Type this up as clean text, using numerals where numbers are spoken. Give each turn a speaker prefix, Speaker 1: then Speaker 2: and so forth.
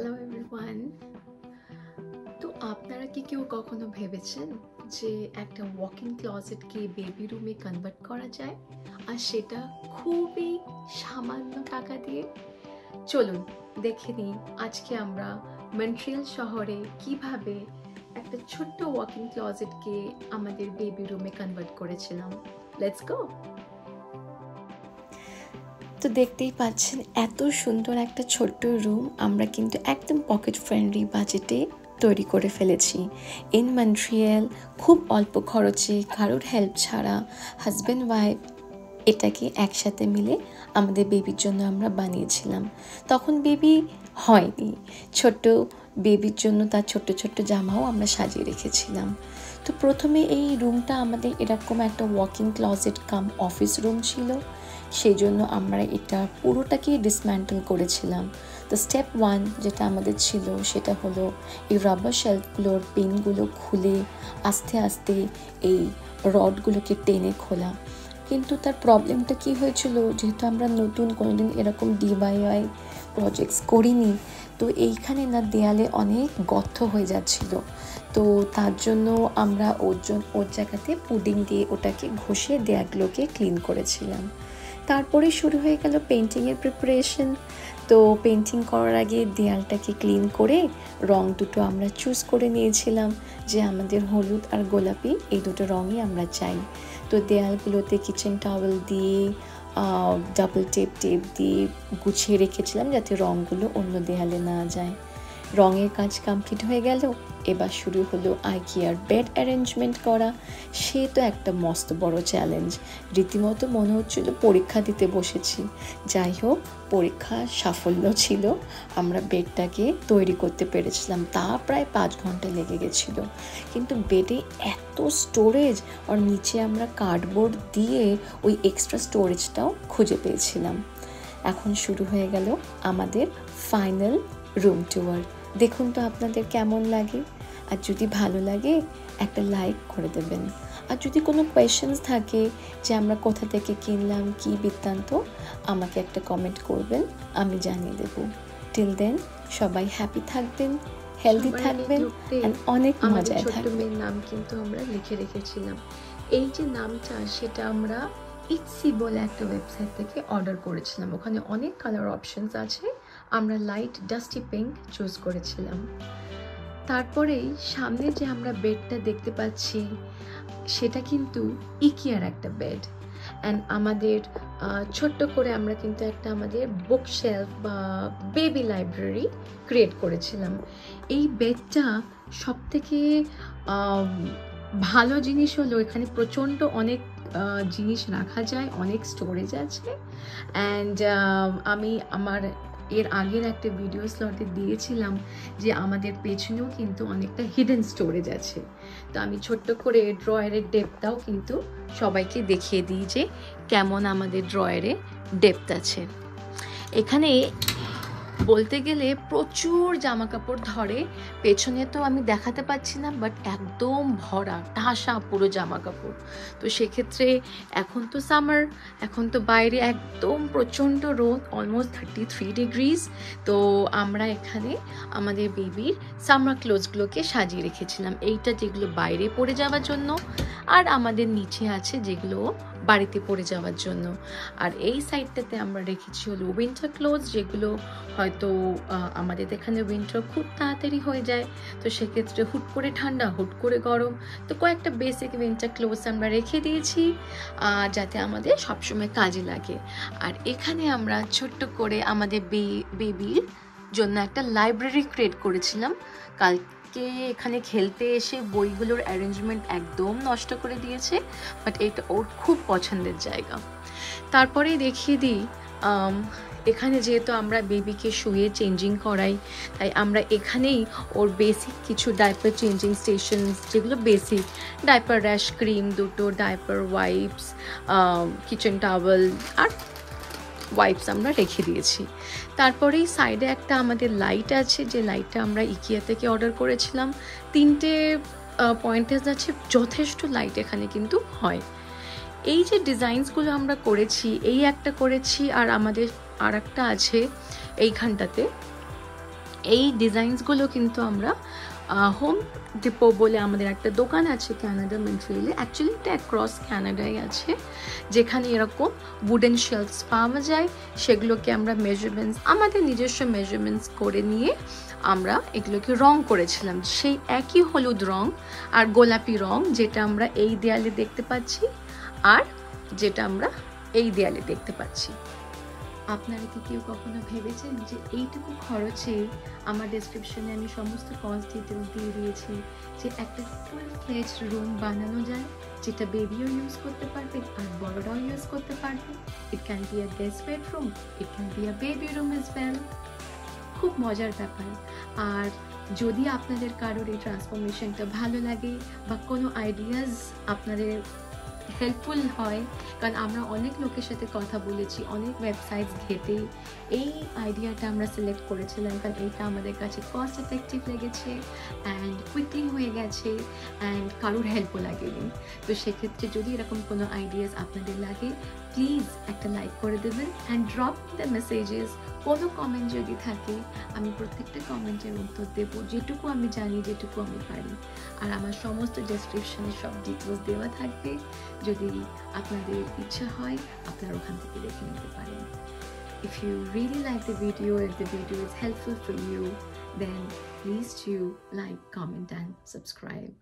Speaker 1: Hello everyone. তো আপনারা কি কেউ কখনো ভেবেছেন যে একটা ওয়াকিং ক্লজেটকে বেবি রুমে কনভার্ট করা যায়, আর সেটা খুবই সামান্য টাকা দিয়ে? চলুন দেখে নিই আজকে আমরা মন্ট্রিয়াল শহরে কিভাবে একটা ছোট্ট ওয়াকিং ক্লজেটকে আমাদের বেবি রুমে কনভার্ট করেছিলাম। Let's go.
Speaker 2: তো দেখতেই পাচ্ছেন এত সুন্দর একটা ছোট্ট রুম আমরা কিন্তু একদম পকেট ফ্রেন্ডলি বাজেটে তৈরি করে ফেলেছি ইন মন্ট্রিয়াল। খুব অল্প খরচে, কারোর হেল্প ছাড়া, হাজব্যান্ড ওয়াইফ এটাকে একসাথে মিলে আমাদের বেবির জন্য আমরা বানিয়েছিলাম। তখন বেবি হয়নি, ছোট্ট বেবির জন্য তার ছোট্ট ছোট্ট জামাও আমরা সাজিয়ে রেখেছিলাম। তো প্রথমে এই রুমটা আমাদের এরকম একটা ওয়াকিং ক্লজেট কাম অফিস রুম ছিল, সেই জন্য আমরা এটা পুরোটাকেই ডিসম্যান্টেল করেছিলাম। তো স্টেপ 1 যেটা আমাদের ছিল সেটা হলো এই রাবার শেলফগুলোর পিনগুলো খুলে আস্তে আস্তে এই রডগুলোকে টেনে খোলা। কিন্তু তার প্রবলেমটা কি হয়েছিল, যেহেতু আমরা নতুন কোনোদিন এরকম DIY প্রজেক্টস করিনি, তো এইখানে না দেয়ালে অনেক গর্ত হয়ে যাচ্ছিল। তো তার জন্য আমরা ওর জায়গাতে পুডিং দিয়ে ওটাকে ঘষে দেয়ালগুলোকে ক্লিন করেছিলাম। তারপরে শুরু হয়ে গেল পেন্টিংয়ের প্রিপারেশন। তো পেন্টিং করার আগে দেয়ালটাকে ক্লিন করে রং দুটো আমরা চুজ করে নিয়েছিলাম যে আমাদের হলুদ আর গোলাপি এই দুটো রঙই আমরা চাই। তো দেয়ালগুলোতে কিচেন টাওয়েল দিয়ে ডাবল টেপ দিয়ে গুছিয়ে রেখেছিলাম যাতে রঙগুলো অন্য দেয়ালে না যায়। রঙের কাজ কমপ্লিট হয়ে গেল, এবার শুরু হলো আইকিয়ার বেড অ্যারেঞ্জমেন্ট করা। সে তো একটা মস্ত বড় চ্যালেঞ্জ, রীতিমতো মনে হচ্ছিল পরীক্ষা দিতে বসেছি। যাই হোক, পরীক্ষা সাফল্য ছিল, আমরা বেডটাকে তৈরি করতে পেরেছিলাম। তা প্রায় 5 ঘন্টা লেগে গেছিলো। কিন্তু বেডে এত স্টোরেজ, আর নিচে আমরা কার্ডবোর্ড দিয়ে ওই এক্সট্রা স্টোরেজটাও খুঁজে পেয়েছিলাম। এখন শুরু হয়ে গেল আমাদের ফাইনাল রুম ট্যুর। দেখুন তো আপনাদের কেমন লাগে, আর যদি ভালো লাগে একটা লাইক করে দেবেন। আর যদি কোনো কোয়েশ্চেন্স থাকে যে আমরা কোথা থেকে কিনলাম, কি বৃত্তান্ত, আমাকে একটা কমেন্ট করবেন, আমি জানিয়ে দেব। টিল দেন সবাই হ্যাপি থাকবেন, হেলদি থাকবেন, অনেক মজায়
Speaker 1: ছোট্ট
Speaker 2: থাকবেন।
Speaker 1: মেয়ের নাম কিন্তু আমরা লিখে রেখেছিলাম। এই যে নামটা, সেটা আমরা ইটসি বলে একটা ওয়েবসাইট থেকে অর্ডার করেছিলাম। ওখানে অনেক কালার অপশনস আছে, আমরা লাইট ডাস্টি পিঙ্ক চুজ করেছিলাম। তারপরেই সামনে যে আমরা বেডটা দেখতে পাচ্ছি সেটা কিন্তু ইকিয়ার একটা বেড। অ্যান্ড আমাদের ছোট্ট করে আমরা কিন্তু একটা আমাদের বুক শেলফ বা বেবি লাইব্রেরি ক্রিয়েট করেছিলাম। এই বেডটা সবথেকে ভালো জিনিস হলো এখানে প্রচণ্ড অনেক জিনিস রাখা যায়, অনেক স্টোরেজ আছে। অ্যান্ড আমি আমার এর আগের একটা ভিডিও স্লটে দিয়েছিলাম যে আমাদের পেছনেও কিন্তু অনেকটা হিডেন স্টোরেজ আছে। তো আমি ছোট্ট করে ড্রয়ারের ডেপটাও কিন্তু সবাইকে দেখিয়ে দিই যে কেমন আমাদের ড্রয়ারে ডেপথ আছে। এখানে বলতে গেলে প্রচুর জামা কাপড় ধরে, পেছনে তো আমি দেখাতে পাচ্ছি না, বাট একদম ভরা ঠাসা পুরো জামা কাপড়। তো সেক্ষেত্রে এখন তো সামার, এখন তো বাইরে একদম প্রচণ্ড রোদ, অলমোস্ট 33 ডিগ্রিজ। তো আমরা এখানে আমাদের বেবির সামার ক্লোথসগুলোকে সাজিয়ে রেখেছিলাম। এইটা যেগুলো বাইরে পরে যাওয়ার জন্য, আর আমাদের নিচে আছে যেগুলো বাড়িতে পরে যাওয়ার জন্য। আর এই সাইডটাতে আমরা রেখেছি হলো উইন্টার ক্লোথস, যেগুলো হয়তো আমাদের এখানে উইন্টার খুব তাড়াতাড়ি হয়ে যায়, তো সেক্ষেত্রে হুট করে ঠান্ডা, হুট করে গরম, তো কয়েকটা বেসিক উইন্টার ক্লোথস আমরা রেখে দিয়েছি যাতে আমাদের সবসময় কাজে লাগে। আর এখানে আমরা ছোট্ট করে আমাদের বেবির জন্য একটা লাইব্রেরি ক্রিয়েট করেছিলাম। কালকে এখানে খেলতে এসে বইগুলোর অ্যারেঞ্জমেন্ট একদম নষ্ট করে দিয়েছে, বাট এটা ওর খুব পছন্দের জায়গা। তারপরে দেখিয়ে দিই, এখানে যেহেতু আমরা বেবিকে শুয়ে চেঞ্জিং করাই, তাই আমরা এখানেই ওর বেসিক কিছু ডাইপার চেঞ্জিং স্টেশন, যেগুলো বেসিক ডাইপার র্যাশ ক্রিম দুটো, ডাইপার ওয়াইপস, কিচেন টাওয়েল আর ওয়াইপস আমরা রেখে দিয়েছি। তারপরেই সাইডে একটা আমাদের লাইট আছে, যে লাইটটা আমরা ইকিয়া থেকে অর্ডার করেছিলাম। 3টে পয়েন্টেজ আছে, যথেষ্ট লাইট এখানে কিন্তু হয়। এই যে ডিজাইনসগুলো আমরা করেছি, এই একটা করেছি, আর আমাদের আর একটা আছে এইখানটাতে, এই ডিজাইনসগুলো কিন্তু আমরা হোম ডিপো বলে আমাদের একটা দোকান আছে ক্যানাডা মন্ট্রিয়ালে, অ্যাকচুয়ালি এটা অ্যাক্রস ক্যানাডায় আছে, যেখানে এরকম উডেন শেলফস পাওয়া যায়। সেগুলোকে আমরা মেজারমেন্টস, আমাদের নিজস্ব মেজারমেন্টস করে নিয়ে আমরা এগুলোকে রং করেছিলাম, সেই একই হলুদ রং আর গোলাপি রং যেটা আমরা এই দেয়ালে দেখতে পাচ্ছি আর যেটা আমরা এই দেয়ালে দেখতে পাচ্ছি। আপনারা কি কেউ কখনো ভেবেছেন যে এইটুকু খরচে, আমার ডেসক্রিপশনে আমি সমস্ত কস্ট ডিটেলস দিয়ে দিয়েছি, যে একটা ফুল ফ্লেজড রুম বানানো যায়, যেটা বেবিও ইউজ করতে পারবে আর বড়রাও ইউজ করতে পারবে। It can be a guest bedroom, it can be a baby room as well. খুব মজার ব্যাপার। আর যদি আপনাদের কারোর এই ট্রান্সফরমেশনটা ভালো লাগে বা কোনো আইডিয়াস আপনাদের হেল্পফুল হয়, কারণ আমরা অনেক লোকের সাথে কথা বলেছি, অনেক ওয়েবসাইটস ঘেটে এই আইডিয়াটা আমরা সিলেক্ট করেছিলাম, কারণ এইটা আমাদের কাছে কস্ট এফেক্টিভ লেগেছে অ্যান্ড কুইকলি হয়ে গেছে অ্যান্ড কারোর হেল্পও লাগেনি। তো সেক্ষেত্রে যদি এরকম কোনো আইডিয়াস আপনাদের লাগে, প্লিজ একটা লাইক করে দেবেন অ্যান্ড ড্রপ দ্য মেসেজেস। কোনো কমেন্ট যদি থাকে, আমি প্রত্যেকটা কমেন্টের উত্তর দেবো, যেটুকু আমি জানি, যেটুকু আমি পারি। আর আমার সমস্ত ডেসক্রিপশনে সব ডিটেলস দেওয়া থাকবে, যদি আপনাদের ইচ্ছা হয় আপনারা ওখান থেকে দেখে নিতে পারেন। If you really like the video, if the video is helpful for you, then please do like, comment and subscribe.